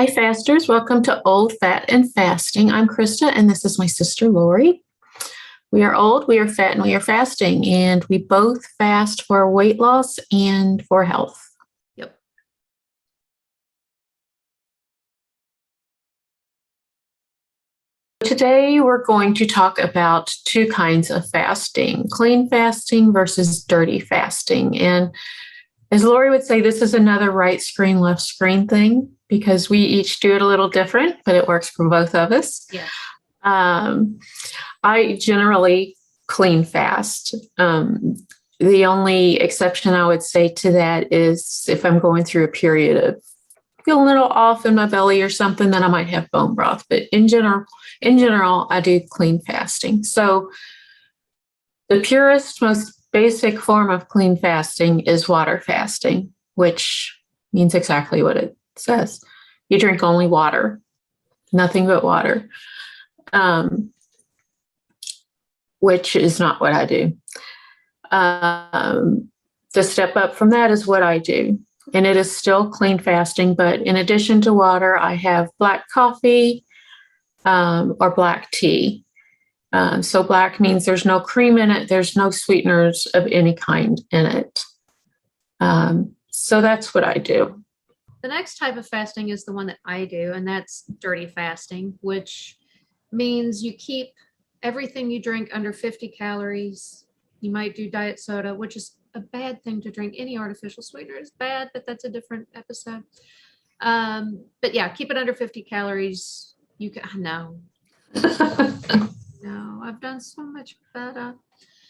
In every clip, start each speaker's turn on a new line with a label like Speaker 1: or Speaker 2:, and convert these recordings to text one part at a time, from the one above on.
Speaker 1: Hi, fasters. Welcome to Old, Fat, and Fasting. I'm Krista, and this is my sister, Lori. We are old, we are fat, and we are fasting, and we both fast for weight loss and for health.
Speaker 2: Yep.
Speaker 1: Today, we're going to talk about two kinds of fasting, clean fasting versus dirty fasting. And as Lori would say, this is another right screen, left screen thing because we each do it a little different, but it works for both of us.
Speaker 2: Yeah.
Speaker 1: I generally clean fast. The only exception I would say to that is if I'm going through a period of feel a little off in my belly or something, then I might have bone broth. But in general, I do clean fasting. So the purest, most basic form of clean fasting is water fasting, which means exactly what it says. You drink only water, nothing but water, which is not what I do. The step up from that is what I do. And it is still clean fasting, but in addition to water, I have black coffee or black tea. So black means there's no cream in it. There's no sweeteners of any kind in it. So that's what I do.
Speaker 2: The next type of fasting is the one that I do, and that's dirty fasting, which means you keep everything you drink under 50 calories. You might do diet soda, which is a bad thing to drink. Any artificial sweetener is bad, but that's a different episode. But yeah, keep it under 50 calories. You can, no, I've done so much better.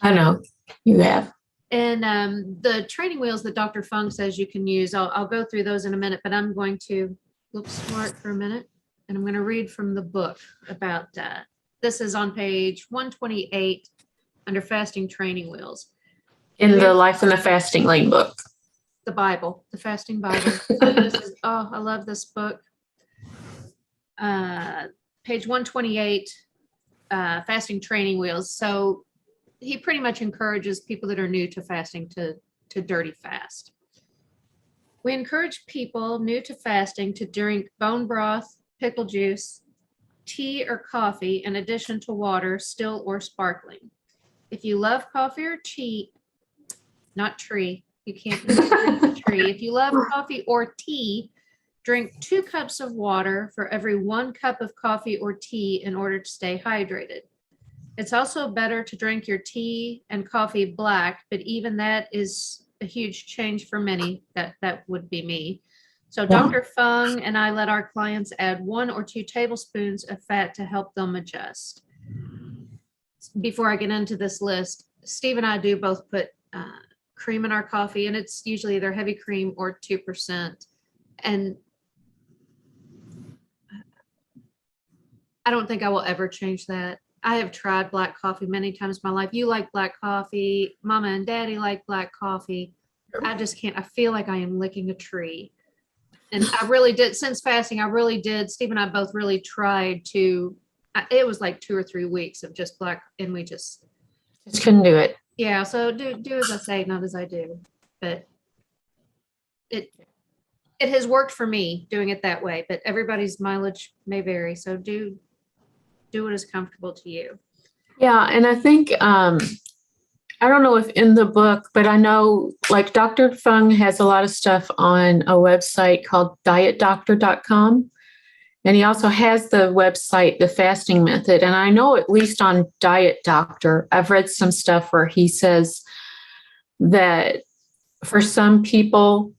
Speaker 1: I know you have.
Speaker 2: And the training wheels that Dr. Fung says you can use, I'll go through those in a minute, but I'm going to look smart for a minute. And I'm going to read from the book about that. This is on page 128 under fasting training wheels.
Speaker 1: In the Life in the Fasting Lane book.
Speaker 2: The Bible, the fasting Bible. I love this book. Page 128, fasting training wheels. So he pretty much encourages people that are new to fasting to dirty fast. We encourage people new to fasting to drink bone broth, pickle juice, tea or coffee in addition to water, still or sparkling. If you love coffee or tea, not tree, you can't drink the tree. If you love coffee or tea, drink 2 cups of water for every 1 cup of coffee or tea in order to stay hydrated. It's also better to drink your tea and coffee black, but even that is a huge change for many. That would be me. So Dr. Fung and I let our clients add 1 or 2 tablespoons of fat to help them adjust. Before I get into this list, Steve and I do both put cream in our coffee, and it's usually either heavy cream or 2%. And I don't think I will ever change that. I have tried black coffee many times in my life. You like black coffee. Mama and Daddy like black coffee. I just can't. I feel like I am licking a tree. And I really did, since fasting, I really did. Steve and I both really tried to, it was like 2 or 3 weeks of just black, and we just
Speaker 1: couldn't do it.
Speaker 2: Yeah, so do as I say, not as I do. But it has worked for me doing it that way, but everybody's mileage may vary. So do what is comfortable to you.
Speaker 1: Yeah, and I think I don't know if in the book, but I know like Dr. Fung has a lot of stuff on a website called dietdoctor.com. And he also has the website, The Fasting Method. And I know at least on Diet Doctor, I've read some stuff where he says that for some people,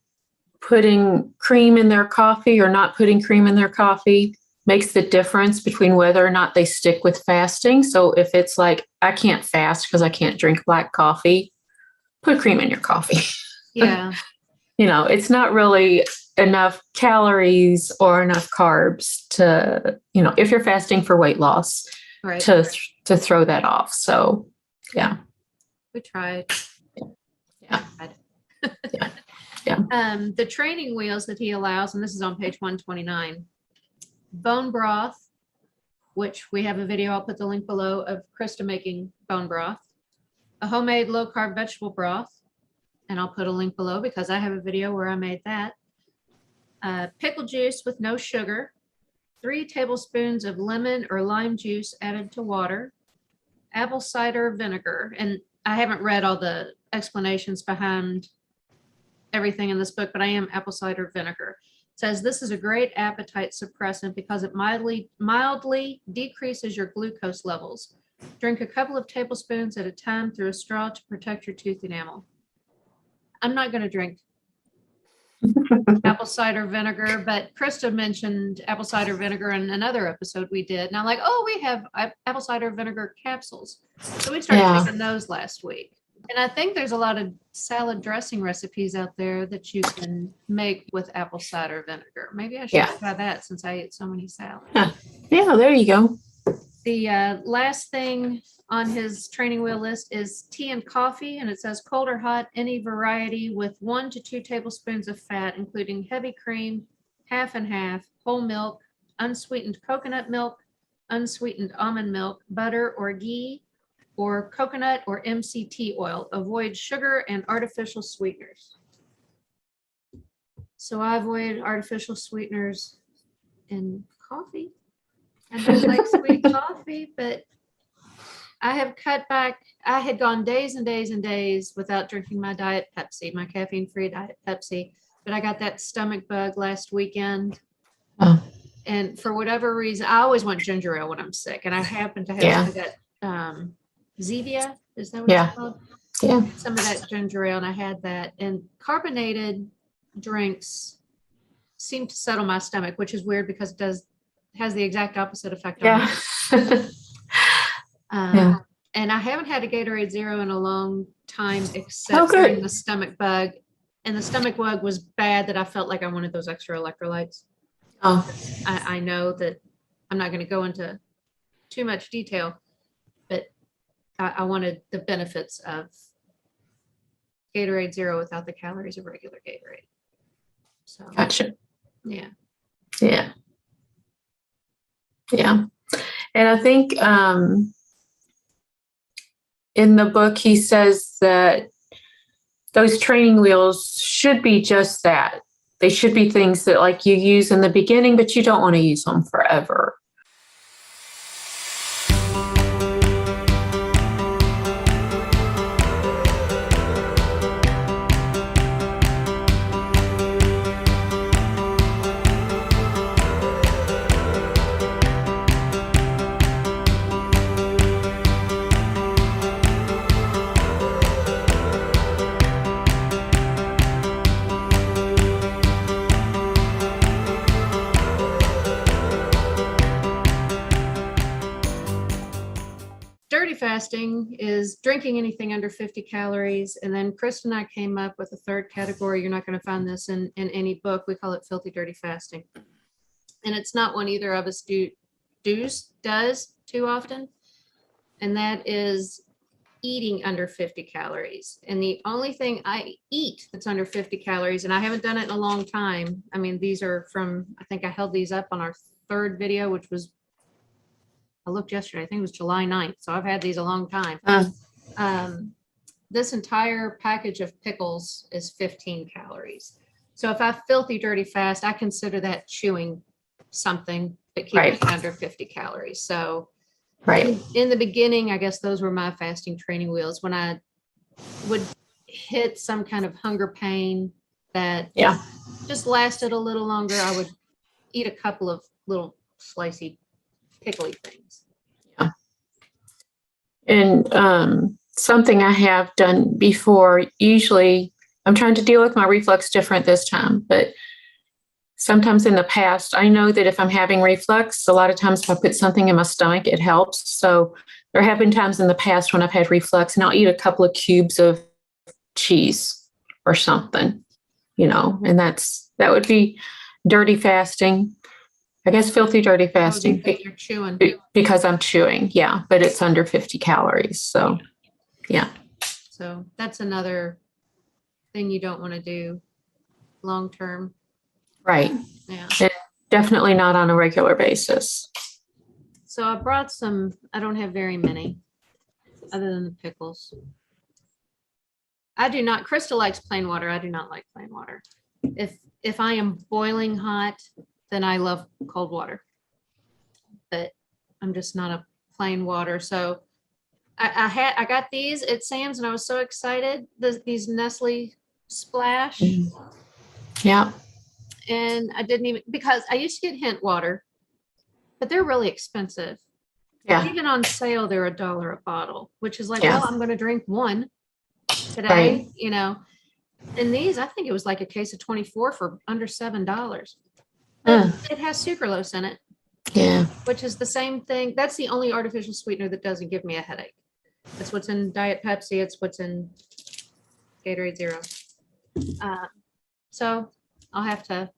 Speaker 1: putting cream in their coffee or not putting cream in their coffee makes the difference between whether or not they stick with fasting. So if it's like, I can't fast because I can't drink black coffee, put cream in your coffee.
Speaker 2: Yeah.
Speaker 1: It's not really enough calories or enough carbs to, if you're fasting for weight loss,
Speaker 2: right,
Speaker 1: to throw that off. So, yeah.
Speaker 2: We tried.
Speaker 1: Yeah.
Speaker 2: The training wheels that he allows, and this is on page 129, bone broth, which we have a video, I'll put the link below, of Krista making bone broth, a homemade low-carb vegetable broth, and I'll put a link below because I have a video where I made that. Pickle juice with no sugar, 3 tablespoons of lemon or lime juice added to water, apple cider vinegar. And I haven't read all the explanations behind everything in this book, but I am apple cider vinegar. It says this is a great appetite suppressant because it mildly decreases your glucose levels. Drink a couple of tablespoons at a time through a straw to protect your tooth enamel. I'm not going to drink apple cider vinegar, but Krista mentioned apple cider vinegar in another episode we did. And I'm like, oh, we have apple cider vinegar capsules. So we started making those last week. And I think there's a lot of salad dressing recipes out there that you can make with apple cider vinegar. Maybe I should try that since I eat so many salads.
Speaker 1: Yeah, there you go.
Speaker 2: The last thing on his training wheel list is tea and coffee, and it says cold or hot, any variety with 1 to 2 tablespoons of fat, including heavy cream, half and half, whole milk, unsweetened coconut milk, unsweetened almond milk, butter or ghee, or coconut or MCT oil. Avoid sugar and artificial sweeteners. So I avoid artificial sweeteners in coffee. I do like sweet coffee, but I have cut back. I had gone days and days and days without drinking my Diet Pepsi, my caffeine-free Diet Pepsi. But I got that stomach bug last weekend.
Speaker 1: Oh.
Speaker 2: And for whatever reason, I always want ginger ale when I'm sick. And I happen to have some of that Zevia. Is that what it's called?
Speaker 1: Yeah.
Speaker 2: Some of that ginger ale, and I had that. And carbonated drinks seem to settle my stomach, which is weird because it has the exact opposite effect on me. And I haven't had a Gatorade Zero in a long time, except during the stomach bug. And the stomach bug was bad that I felt like I wanted those extra electrolytes.
Speaker 1: Oh.
Speaker 2: I know that I'm not going to go into too much detail, but I wanted the benefits of Gatorade Zero without the calories of regular Gatorade. So
Speaker 1: Gotcha.
Speaker 2: Yeah.
Speaker 1: Yeah. Yeah. And I think in the book, he says that those training wheels should be just that. They should be things that like you use in the beginning, but you don't want to use them forever.
Speaker 2: Dirty fasting is drinking anything under 50 calories. And then Chris and I came up with a third category. You're not going to find this in any book. We call it filthy dirty fasting. And it's not one either of us does too often. And that is eating under 50 calories. And the only thing I eat that's under 50 calories, and I haven't done it in a long time. I mean, these are from, I think I held these up on our third video, which was, I looked yesterday, I think it was July 9th. So I've had these a long time. This entire package of pickles is 15 calories. So if I filthy dirty fast, I consider that chewing something that keeps it under 50 calories. So in the beginning, I guess those were my fasting training wheels. When I would hit some kind of hunger pain that just lasted a little longer, I would eat a couple of little slicey pickly things.
Speaker 1: Yeah. And something I have done before, usually I'm trying to deal with my reflux different this time, but sometimes in the past, I know that if I'm having reflux, a lot of times if I put something in my stomach, it helps. So there have been times in the past when I've had reflux and I'll eat a couple of cubes of cheese or something, and that would be dirty fasting. I guess filthy dirty fasting.
Speaker 2: Because you're chewing.
Speaker 1: Because I'm chewing, but it's under 50 calories. So, yeah.
Speaker 2: So that's another thing you don't want to do long term.
Speaker 1: Right.
Speaker 2: Yeah.
Speaker 1: And definitely not on a regular basis.
Speaker 2: So I brought some, I don't have very many other than the pickles. Krista likes plain water. I do not like plain water. if I am boiling hot, then I love cold water. But I'm just not a plain water. So I got these at Sam's and I was so excited. These Nestle Splash.
Speaker 1: Yeah.
Speaker 2: And I didn't even, because I used to get Hint water, but they're really expensive.
Speaker 1: Yeah.
Speaker 2: Even on sale, they're $1 a bottle, which is like,
Speaker 1: Yeah.
Speaker 2: well, I'm going to drink one today,
Speaker 1: Right.
Speaker 2: you know. And these, I think it was like a case of 24 for under $7. But it has sucralose in it.
Speaker 1: Yeah.
Speaker 2: Which is the same thing. That's the only artificial sweetener that doesn't give me a headache. That's what's in Diet Pepsi. It's what's in Gatorade Zero. So I'll have to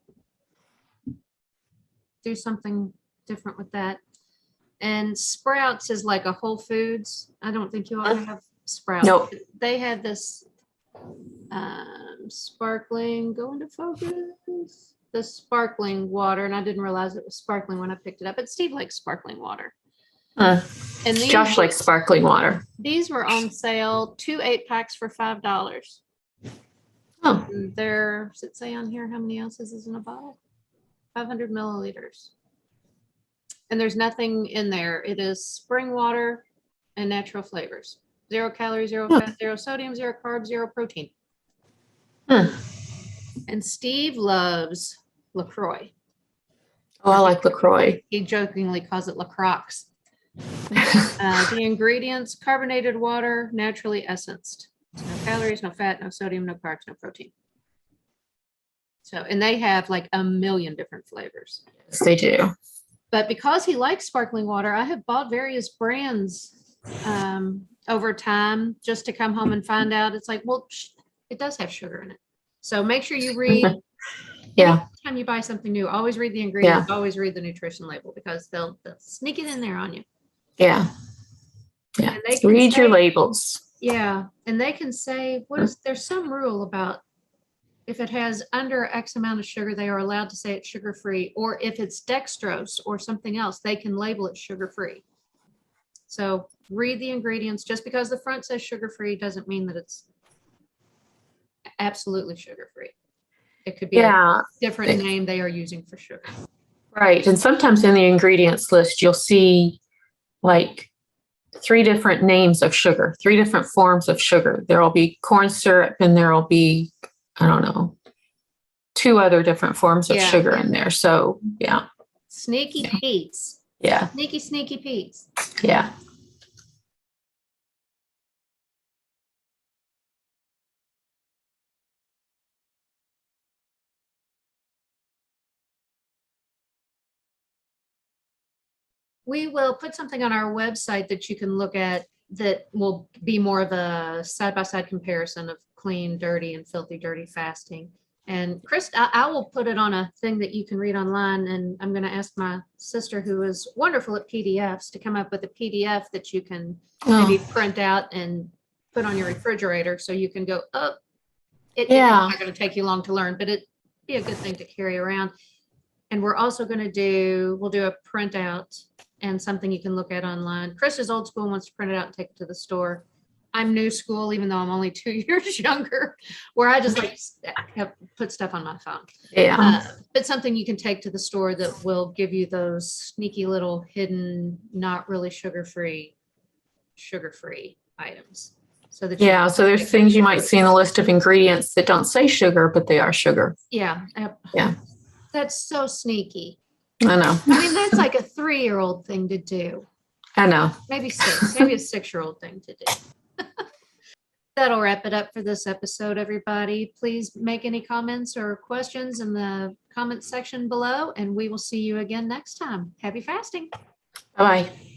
Speaker 2: do something different with that. And Sprouts is like a Whole Foods. I don't think you all have Sprouts.
Speaker 1: Nope.
Speaker 2: They had this sparkling, go into focus, the sparkling water. And I didn't realize it was sparkling when I picked it up. But Steve likes sparkling water. And these,
Speaker 1: Josh likes sparkling water.
Speaker 2: These were on sale, 2 8-packs for $5.
Speaker 1: Oh.
Speaker 2: Does it say on here how many ounces is in a bottle? 500 milliliters. And there's nothing in there. It is spring water and natural flavors. 0 calories, 0 fat, 0 sodium, 0 carbs, 0 protein. And Steve loves LaCroix.
Speaker 1: Oh, I like LaCroix.
Speaker 2: He jokingly calls it LaCroix. The ingredients: carbonated water, naturally essenced. No calories, no fat, no sodium, no carbs, no protein. So, and they have like a million different flavors.
Speaker 1: Yes, they do.
Speaker 2: But because he likes sparkling water, I have bought various brands over time just to come home and find out. It's like, well, it does have sugar in it. So make sure you read.
Speaker 1: Yeah.
Speaker 2: Anytime you buy something new, always read the ingredients, always read the nutrition label, because they'll sneak it in there on you.
Speaker 1: Yeah. Yeah.
Speaker 2: And they can
Speaker 1: read your
Speaker 2: say-
Speaker 1: labels.
Speaker 2: Yeah. And they can say, there's some rule about if it has under X amount of sugar, they are allowed to say it's sugar-free, or if it's dextrose or something else, they can label it sugar-free. So read the ingredients. Just because the front says sugar-free doesn't mean that it's absolutely sugar-free. It could be a different name they are using for sugar.
Speaker 1: Right. And sometimes in the ingredients list, you'll see like 3 different names of sugar, 3 different forms of sugar. There'll be corn syrup and there'll be, I don't know, 2 other different forms of sugar in there. So, yeah.
Speaker 2: Sneaky Pete's.
Speaker 1: Yeah.
Speaker 2: Sneaky Pete's.
Speaker 1: Yeah.
Speaker 2: We will put something on our website that you can look at that will be more of a side-by-side comparison of clean, dirty, and filthy, dirty fasting. And Chris, I will put it on a thing that you can read online. And I'm going to ask my sister, who is wonderful at PDFs, to come up with a PDF that you can maybe print out and put on your refrigerator, so you can go, it's not going to take you long to learn, but it'd be a good thing to carry around. And we're also going to we'll do a printout and something you can look at online. Chris is old school and wants to print it out and take it to the store. I'm new school, even though I'm only 2 years younger, where I just like put stuff on my phone.
Speaker 1: Yeah.
Speaker 2: But something you can take to the store that will give you those sneaky little hidden, not really sugar-free items. So that
Speaker 1: so there's things you might see in the list of ingredients that don't say sugar, but they are sugar.
Speaker 2: Yeah.
Speaker 1: Yeah.
Speaker 2: That's so sneaky.
Speaker 1: I know.
Speaker 2: I mean, that's like a 3-year-old thing to do.
Speaker 1: I know.
Speaker 2: Maybe 6, maybe a 6-year-old thing to do. That'll wrap it up for this episode, everybody. Please make any comments or questions in the comment section below, and we will see you again next time. Happy fasting.
Speaker 1: Bye-bye.